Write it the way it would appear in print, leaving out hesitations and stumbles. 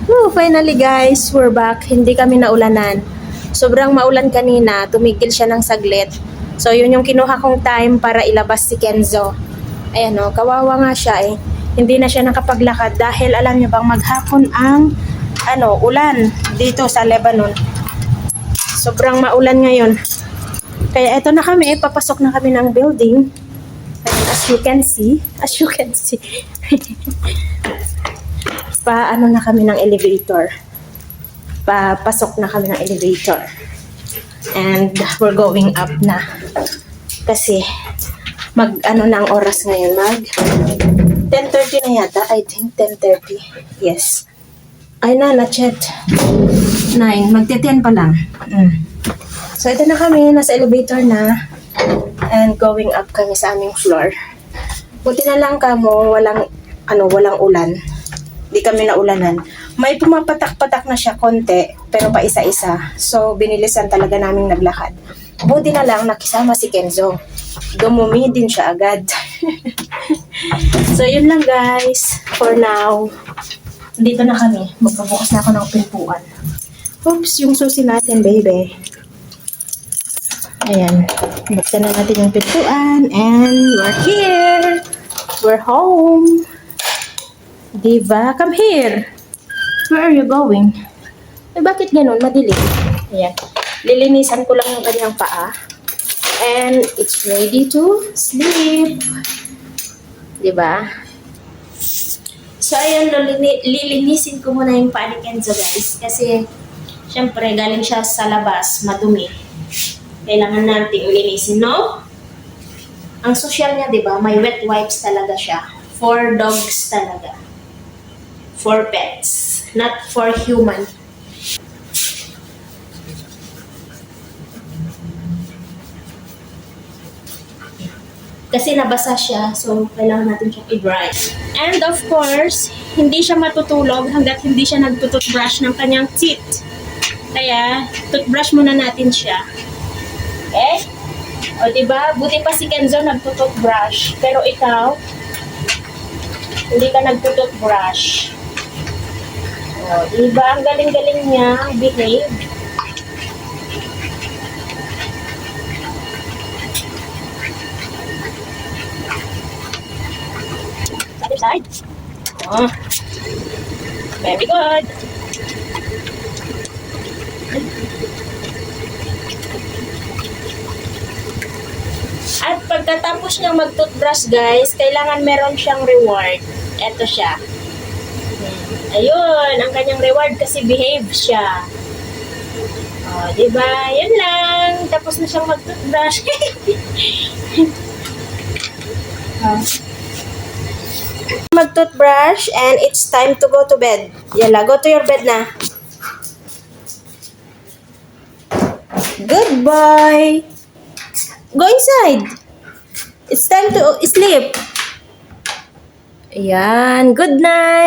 Oh, finally guys, we're back. Hindi kami naulanan. Sobrang maulan kanina, tumigil siya ng saglit. So yun yung kinuha kong time para ilabas si Kenzo. Ayan o, kawawa nga siya eh. Hindi na siya nakapaglakad dahil alam niyo bang maghapon ang ulan dito sa Lebanon. Sobrang maulan ngayon. Kaya eto na kami, papasok na kami ng building. As you can see. Na kami ng elevator. Papasok na kami ng elevator. And we're going up na. Kasi ng oras ngayon, 10:30 na yata. I think 10:30. Yes. Ay na, chat. 9. Magte-10 pa lang. So ito na kami, nasa elevator na. And going up kami sa aming floor. Buti na lang kamo, walang ulan. Di kami naulanan. May pumapatak-patak na siya konti, pero pa isa-isa. So, binilisan talaga naming naglakad. Buti na lang nakisama si Kenzo. Dumumi din siya agad. So, yun lang guys. For now, dito na kami. Magpabukas na ako ng pintuan. Oops, yung susi natin, baby. Ayan. Buksan na natin yung pintuan. And we're here. We're home. Diva, come here. Where are you going? Eh, bakit ganun? Madilim. Ayan. Lilinisan ko lang yung kanyang paa. And it's ready to sleep. Diba? So, ayan, lilinisin ko muna yung paa ni Kenzo, guys. Kasi, syempre, galing siya sa labas, madumi. Kailangan natin linisin, no? Ang social niya, diba? May wet wipes talaga siya. For dogs talaga. For pets, not for human. Kasi nabasa siya, so kailangan natin siyang i-dry. And of course, hindi siya matutulog hanggat hindi siya nagtututbrush ng kanyang teeth. Kaya, toothbrush muna natin siya. Okay? O diba, buti pa si Kenzo nagtututbrush. Pero ikaw, hindi ka nagtututbrush. O, diba? Ang galing-galing niya. Behave. Other side. O. Very good. At pagkatapos niyang mag-toothbrush, guys, kailangan meron siyang reward. Ito siya. Ayun, ang kanyang reward kasi behave siya. O, diba? Yun lang. Tapos na siyang mag-toothbrush. Mag-toothbrush and it's time to go to bed. Yala, go to your bed na. Good boy. Go inside. It's time to sleep. Ayan, good night.